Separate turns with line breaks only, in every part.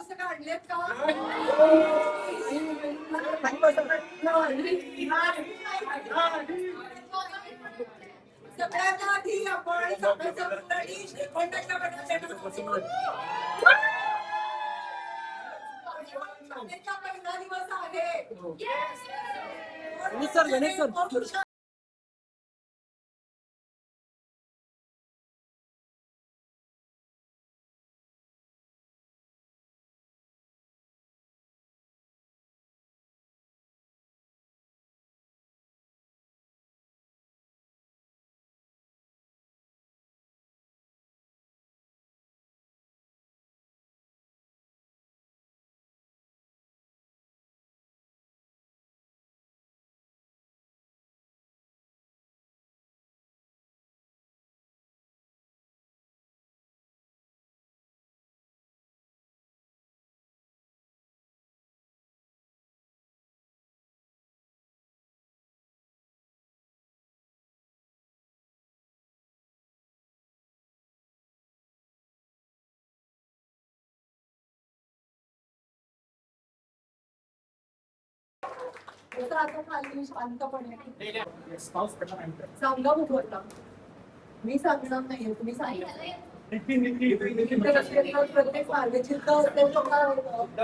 पुस्तकं आणलेत का? सगळ्यांना आधी आपण सगळ्यांचा आणि श्रीखंडाच्या पहिला दिवस आहे. गणेश सर आता शांतपणे चांगला होता. मी सांगणार नाहीये, तुम्ही सांगा. प्रत्येक मार्गचित्त असेल तर काय होतं?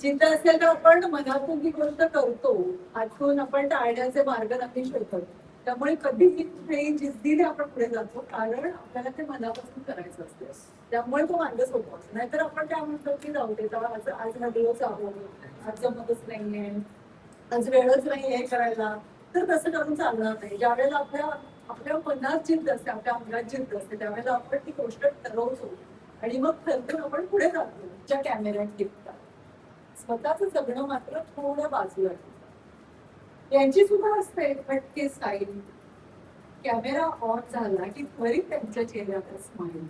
चिंता असेल तर आपण मनातून ही गोष्ट करतो, आतून आपण टाळण्याचे मार्ग नक्की शोधतो. त्यामुळे कधीही जिद्दीने आपण पुढे जातो, कारण आपल्याला ते मनापासून करायचं असते. त्यामुळे तो मार्ग सोपा असतो. नाहीतर आपण काय म्हणतो की जाऊ दे, आज हा दिवस आहो, आज जमतच नाहीये, आज वेळच नाही हे करायला, तर तसं करून चालणार नाही. ज्यावेळेला आपल्या मनात जिद्द असते, आपल्या अंगात जिद्द असते, त्यावेळेला आपण ती गोष्ट ठरवतो आणि मग ठरवून आपण पुढे जातो. ज्या कॅमेऱ्यात टिपतात स्वतःच जगणं मात्र थोडं बाजूला. यांची सुद्धा असते फटके स्टाईल. कॅमेरा ऑन झाला की त्वरित त्यांच्या चेहऱ्यावर स्माईल.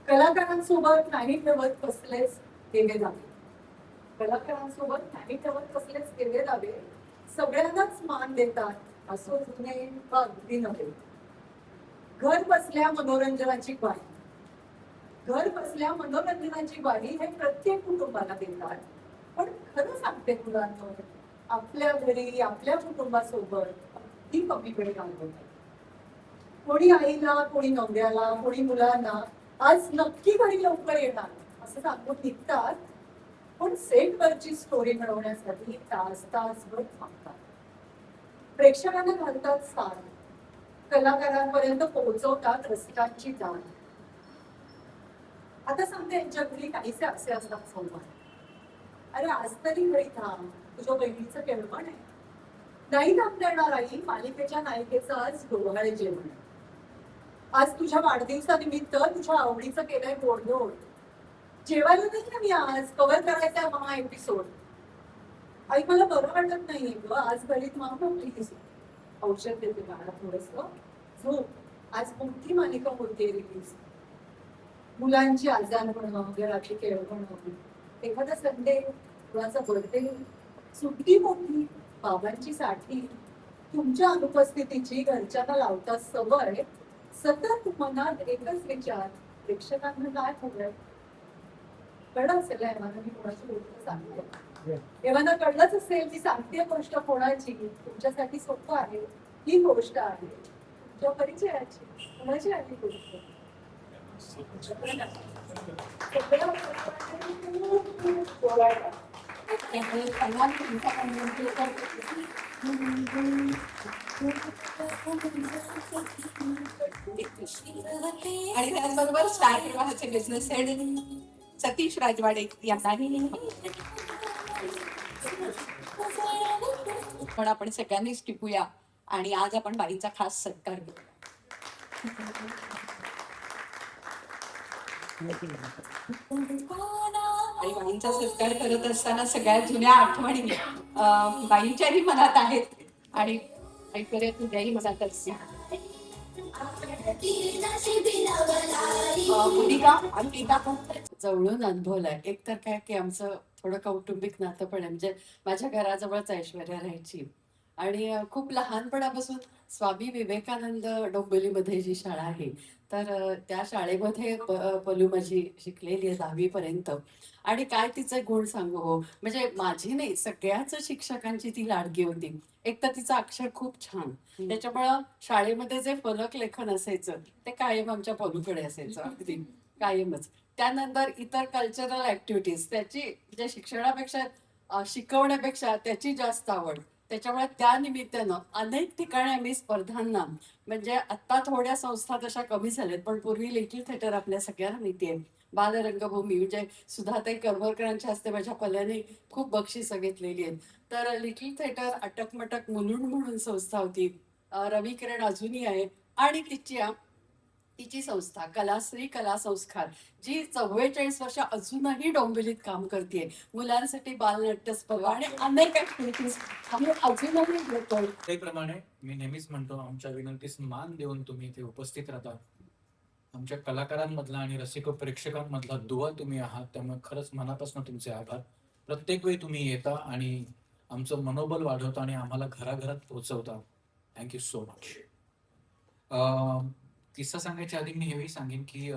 कलाकारांसोबत नाही ठेवत कसलेच केले जावे. कलाकारांसोबत नाही ठेवत कसलेच केले जावे. सगळ्यांनाच मान देतात असं जुने अगदी नव्हे. घर बसल्या मनोरंजनाची ग्वाही. घर बसल्या मनोरंजनाची ग्वाही हे प्रत्येक कुटुंबाला देतात. पण खरं सांगते मुलांना, आपल्या घरी आपल्या कुटुंबासोबत अगदी कमी वेळ घालवतात. कोणी आईला, कोणी नवऱ्याला, कोणी मुलांना आज नक्की घरी लवकर येणार असं सांगून निघतात, पण सेटवरची स्टोरी मिळवण्यासाठी तासभर थांबतात. प्रेक्षकांना घालतात स्थान, कलाकारांपर्यंत पोहोचवतात रसिकांची दान. आता सांगते, यांच्या घरी काहीसे असे असतात संवाद. अरे आज तरी घरी थांब, तुझ्या बहिणीचं केळवण आहे. नाही थांबता येणार आई, मालिकेच्या नायिकेचं आज डोहाळे जेवण. आज तुझ्या वाढदिवसानिमित्त तुझ्या आवडीचं केलंय गोडधोड. जेवायला नाही ना मी आज, कव्हर करायचा हा एपिसोड. आई मला बरं वाटत नाहीये ग, आज घरी थांब ना प्लीज. औषध देते मला थोडस झोप. आज मोठी मालिका होते रिलीज. मुलांची आजारपण म्हणणं, घराची केळवण, एखादा संडे, मुलाचा बर्थडे, सुट्टी मोठी, बाबांची साठी. तुमच्या अनुपस्थितीची घरच्यांना लावता सवय. सतत मनात एकच विचार, प्रेक्षकांना काय हवंय. कळलं असेल मला मी कोणाची गोष्ट सांगते. एव्हाना कळलंच असेल मी सांगते गोष्ट कोणाची. तुमच्यासाठी सोपं आहे, ही गोष्ट आहे तुमच्या परिचयाची. कोणाची आहे गोष्ट? आणि त्याचबरोबर स्टार प्रवाहाचे बिझनेस हेड सतीश राजवाडे यांनाही पण आपण सगळ्यांनीच टिपूया. आणि आज आपण बाईचा खास सत्कार घेऊ. आणि बाईंचा सत्कार करत असताना सगळ्यात जुन्या आठवणी बाईंच्याही मनात आहेत आणि ऐकूया तुझ्याही मनात असतील.
जवळून अनुभवलाय. एक तर काय की आमचं थोडं कौटुंबिक नातं पण आहे. म्हणजे माझ्या घराजवळच ऐश्वर्या राहायची आणि खूप लहानपणापासून स्वामी विवेकानंद डोंबिवलीमध्ये जी शाळा आहे, तर त्या शाळेमध्ये पलू माझी शिकलेली आहे 10वी पर्यंत. आणि काय तिचे गुण सांगू हो, म्हणजे माझी नाही, सगळ्याच शिक्षकांची ती लाडकी होती. एक तर तिचं अक्षर खूप छान, त्याच्यामुळं शाळेमध्ये जे फलक लेखन असायचं ते कायम आमच्या पलूकडे असायचं, अगदी कायमच. त्यानंतर इतर कल्चरल ऍक्टिव्हिटीज, त्याची म्हणजे शिक्षणापेक्षा शिकवण्यापेक्षा त्याची जास्त आवड. त्याच्यामुळे त्या निमित्तानं अनेक ठिकाणी आम्ही स्पर्धांना, म्हणजे आता थोड्या संस्था तशा कमी झाल्यात, पण पूर्वी लिटिल थिएटर आपल्या सगळ्यांना माहिती आहे, बालरंगभूमी, म्हणजे सुधाताई करमरकरांच्या हस्ते माझ्या पल्ल्याने खूप बक्षिसं घेतलेली आहेत. तर लिटिल थिएटर, अटकमटक मुलुंड म्हणून संस्था होती, रवी किरण अजूनही आहे. आणि तिची संस्था कलाश्री कला संस्कार, जी 44 वर्ष अजूनही डोंबिवलीत काम करते, मुलांसाठी बालनाट्य स्पर्धा आणि अनेक ऍक्टिव्हिटीज आम्ही अजूनही घेतो.
त्याप्रमाणे मी नेहमीच म्हणतो, आमच्या विनंतीस मान देऊन तुम्ही इथे उपस्थित राहता. आमच्या कलाकारांमधला आणि रसिक प्रेक्षकांमधला दुवा तुम्ही आहात, त्यामुळे खरंच मनापासून तुमचे आभार. प्रत्येक वेळी तुम्ही येता आणि आमचं मनोबल वाढवता आणि आम्हाला घराघरात पोहोचवता. Thank you so much. किस्सा सांगायच्या आधी मी हेही सांगेन की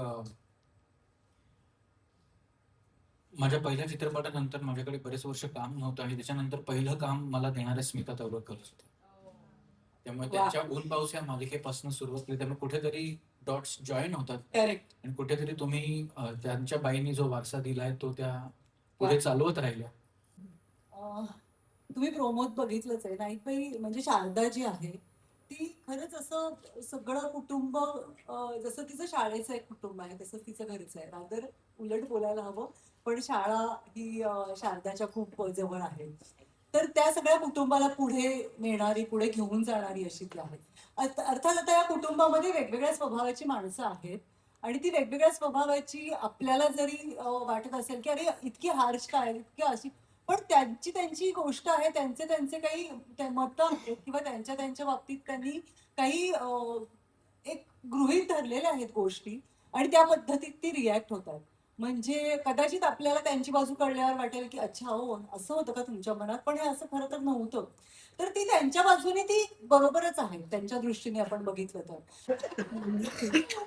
माझ्या पहिल्या चित्रपटानंतर माझ्याकडे बरेच वर्ष काम नव्हतं आणि त्याच्यानंतर पहिलं काम मला देणाऱ्या स्मिता तळवळकर होते. त्यामुळे त्यांच्या ऊन पाऊस या मालिकेपासून सुरुवात केली, त्यामुळे कुठेतरी डॉट्स जॉईन होतात.
करेक्ट.
आणि कुठेतरी तुम्ही त्यांच्या बाईंनी जो वारसा दिलाय तो त्या पुढे चालवत राहिल्या.
तुम्ही प्रोमोत बघितलंच आहे, नाईकबाई म्हणजे शारदा जी आहे ती खरंच असं सगळं कुटुंब, जसं तिचं शाळेचं एक कुटुंब आहे तसं तिचं घरचं आहे, रादर उलट बोलायला हवं. पण शाळा ही शारदाच्या खूप जवळ आहे. तर त्या सगळ्या कुटुंबाला पुढे नेणारी, पुढे घेऊन जाणारी अशी ती आहे. अर्थात आता या कुटुंबामध्ये वेगवेगळ्या स्वभावाची माणसं आहेत आणि ती वेगवेगळ्या स्वभावाची आपल्याला जरी वाटत असेल की अरे इतकी हार्श काय, इतकी अशी, पण त्यांची त्यांची गोष्ट आहे, त्यांचे त्यांचे काही मतं आहेत किंवा त्यांच्या त्यांच्या बाबतीत त्यांनी काही एक गृहीत धरलेल्या आहेत गोष्टी आणि त्या पद्धतीत ती रिॲक्ट होतात. म्हणजे कदाचित आपल्याला त्यांची बाजू कळल्यावर वाटेल की अच्छा हो असं होतं का तुमच्या मनात, पण हे असं खरं तर नव्हतं. तर ती त्यांच्या बाजूने ती बरोबरच आहे त्यांच्या दृष्टीने आपण बघितलं तर.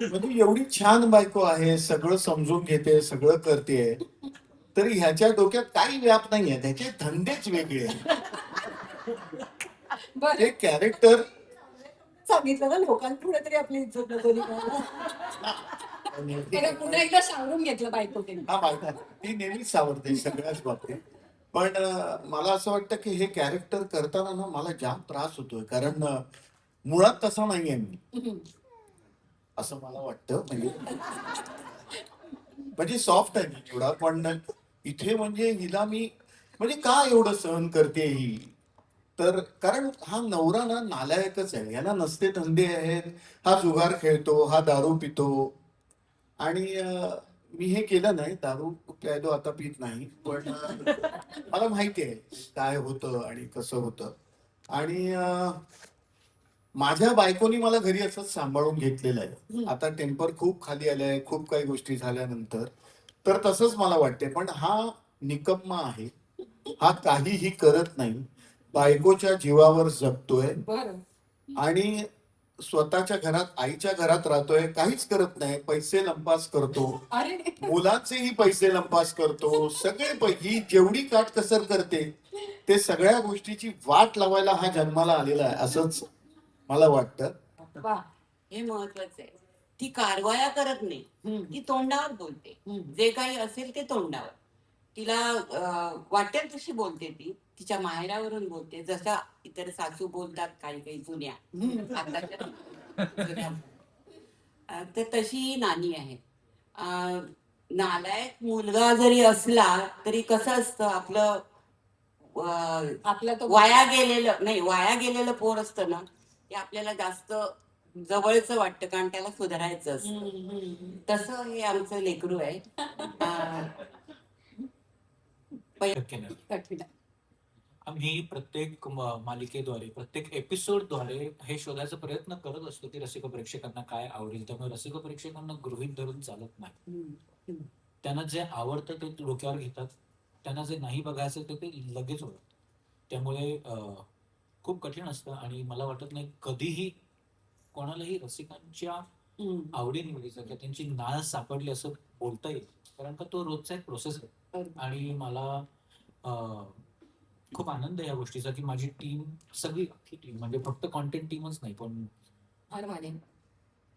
म्हणजे एवढी छान बायको आहे, सगळं समजून घेते, सगळं करते, तरी ह्याच्या डोक्यात काही व्याप नाहीये, त्याचे धंदेच वेगळे ते कॅरेक्टर.
सांगितलं ना लोकांपुढे तरी आपली इज्जत नको निघायला. पुन्हा एकदा सांगून घेतलं बायकोने.
हा बायको ती नेहमीच सावरते सगळ्याच बाबतीत. पण मला असं वाटतं की हे कॅरेक्टर करताना ना मला जाम त्रास होतोय, कारण मुळात तसा नाहीये मी, असं मला वाटतं. म्हणजे सॉफ्ट आहे मी थोडा, पण इथे म्हणजे हिला मी म्हणजे का एवढं सहन करते ही, तर कारण हा नवरा ना नालायकच आहे, याला नसते धंदे आहेत, हा जुगार खेळतो, हा दारू पितो. आणि मी हे केलं नाही, दारू प्यायलो आता पित नाही, पण मला माहिती आहे काय होतं आणि कसं होतं. आणि माझ्या बायकोनी मला घरी असंच सांभाळून घेतलेलं आहे. आता टेम्पर खूप खाली आलंय, खूप काही गोष्टी झाल्यानंतर, तर तसंच मला वाटते. पण हा निकम्मा आहे, हा काहीही करत नाही, बायकोच्या जीवावर जगतोय आणि स्वतःच्या घरात, आईच्या घरात राहतोय, काहीच करत नाही, पैसे लंपास करतो, मुलांचेही पैसे लंपास करतो, सगळे ही जेवढी काटकसर करते ते सगळ्या गोष्टीची वाट लावायला हा जन्माला आलेला आहे, असंच मला वाटतं.
वा, हे महत्वाचं आहे. ती कारवाया करत नाही, ती तोंडावर बोलते. जे काही असेल ते तोंडावर. तिला वाटेल तशी बोलते, ती तिच्या माहेरावरून बोलते, जसा इतर सासू बोलतात काही काही जुन्या आताच्या जुन्या. तर तशी नानी आहे. नालायक मुलगा जरी असला तरी कसं असतं आपलं, आपलं तो वाया गेलेलं नाही, वाया गेलेलं पोर असतं ना, ते आपल्याला जास्त जवळचं वाटतं, कारण त्याला सुधारायचं असतं. तसं हे आमचं लेकरू आहे.
आम्ही प्रत्येक मालिकेद्वारे, प्रत्येक एपिसोडद्वारे हे शोधायचा प्रयत्न करत असतो की रसिक प्रेक्षकांना काय आवडेल. त्यामुळे रसिक प्रेक्षकांना गृहीत धरून चालत नाही. त्यांना जे आवडतं ते डोक्यावर घेतात, त्यांना जे नाही बघायचं ते लगेच ओळखतात. त्यामुळे खूप कठीण असतं आणि मला वाटत नाही कधीही कोणालाही रसिकांच्या आवडीनिवडीचं किंवा त्यांची नाळ सापडली असं बोलता येईल, कारण का तो रोजचा एक प्रोसेस आहे. आणि मला अं, खूप आनंद आहे या गोष्टीचा की माझी टीम, सगळी अख्खी टीम, म्हणजे फक्त कॉन्टेंट टीमच नाही पण
फार मानेन.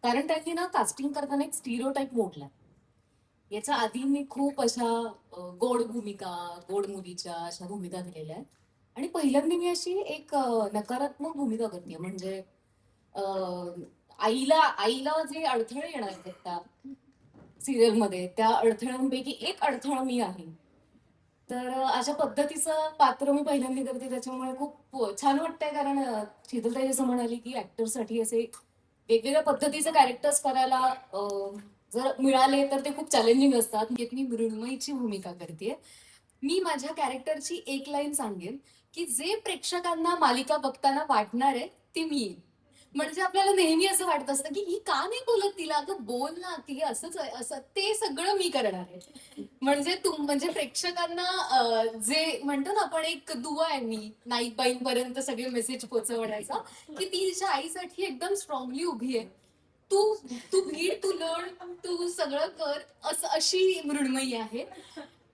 कारण त्यांनी ना कास्टिंग करताना एक स्टिरिओटाईप मोडला. याच्या आधी मी खूप अशा गोड भूमिका, गोड मुलीच्या अशा भूमिका केलेल्या आहेत. आणि पहिल्यांदा मी अशी एक नकारात्मक भूमिका करते. म्हणजे आईला जे अडथळे येणार आहेत त्या सिरियलमध्ये, त्या अडथळ्यांपैकी एक अडथळा मी आहे. तर अशा पद्धतीचं पात्र मी पहिल्यांदा करते, त्याच्यामुळे खूप छान वाटतंय. कारण शीतलताई जसं म्हणाली की ऍक्टरसाठी असे वेगवेगळ्या पद्धतीचे कॅरेक्टर्स करायला जर मिळाले तर ते खूप चॅलेंजिंग असतात. म्हणजे मी मृण्मयीची भूमिका करते. मी माझ्या कॅरेक्टरची एक लाईन सांगेन की जे प्रेक्षकांना मालिका बघताना वाटणार आहे ते मी येईन. म्हणजे आपल्याला नेहमी असं वाटत असतं की ही का नाही बोलत, तिला अगं बोल ना, ती असंच आहे, असं ते सगळं मी करणार आहे. म्हणजे प्रेक्षकांना जे म्हणतो ना आपण, एक दुवा आहे मी नाईकबाईंपर्यंत सगळे मेसेज पोहोचवण्याचा, की ती तिच्या आईसाठी एकदम स्ट्रॉंगली उभी आहे. तू तू भीड, तू लढ, तू सगळं कर, असं अशी मृण्मयी आहे.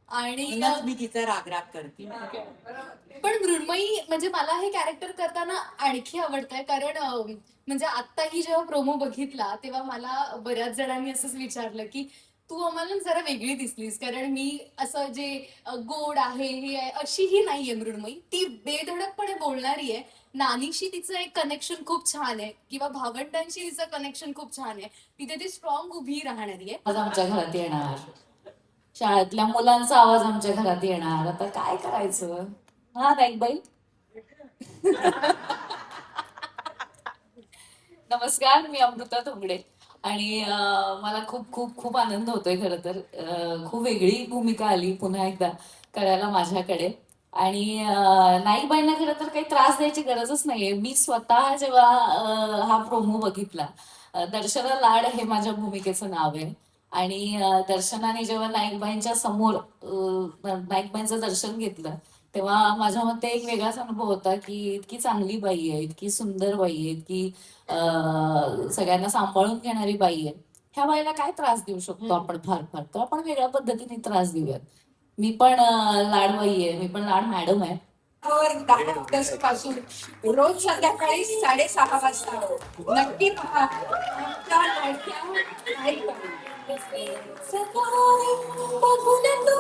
आणि
म्हणूनच मी तिचा राग करते.
पण मृण्मयी म्हणजे मला हे कॅरेक्टर करताना आणखी आवडतंय. कारण म्हणजे आत्ताही जेव्हा प्रोमो बघितला तेव्हा मला बऱ्याच जणांनी असंच विचारलं की तू आम्हाला जरा वेगळी दिसलीस. कारण मी असं जे गोड आहे हे आहे अशीही नाहीये मृण्मयी. ती बेधडकपणे बोलणारी आहे. नानीशी तिचं एक कनेक्शन खूप छान आहे, किंवा भावंडांशी तिचं कनेक्शन खूप छान आहे. तिथे ती स्ट्रॉंग उभी राहणारी आहे.
आवाज आमच्या घरात येणार, शाळेतल्या मुलांचा आवाज आमच्या घरात येणार. आता काय करायचं? हा बाई. नमस्कार, मी अमृता धोंगडे आणि मला खूप खूप खूप आनंद होतोय. खरं तर खूप वेगळी भूमिका आली पुन्हा एकदा करायला माझ्याकडे. आणि नाईकबाईंना खरं तर काही त्रास द्यायची गरजच नाहीये. मी स्वतः जेव्हा हा प्रोमो बघितला, दर्शना लाड हे माझ्या भूमिकेचं नाव आहे. आणि दर्शनाने जेव्हा नाईकबाईंच्या समोर नाईकबाईंचं दर्शन घेतलं तेव्हा माझ्या मते एक वेगळाच अनुभव होता की इतकी चांगली बाई आहे, इतकी सुंदर बाई आहे, इतकी सगळ्यांना सांभाळून घेणारी बाई आहे. ह्या बाईला काय त्रास देऊ शकतो आपण? फार फार तर आपण वेगळ्या पद्धतीने त्रास देऊयात. मी पण लाडबाई आहे, मी पण लाड मॅडम आहे.
10 ऑगस्ट पासून रोज संध्याकाळी 6:30 वाजता नक्की पहा आमच्या लाडक्या नाईकबाई.
बघून तू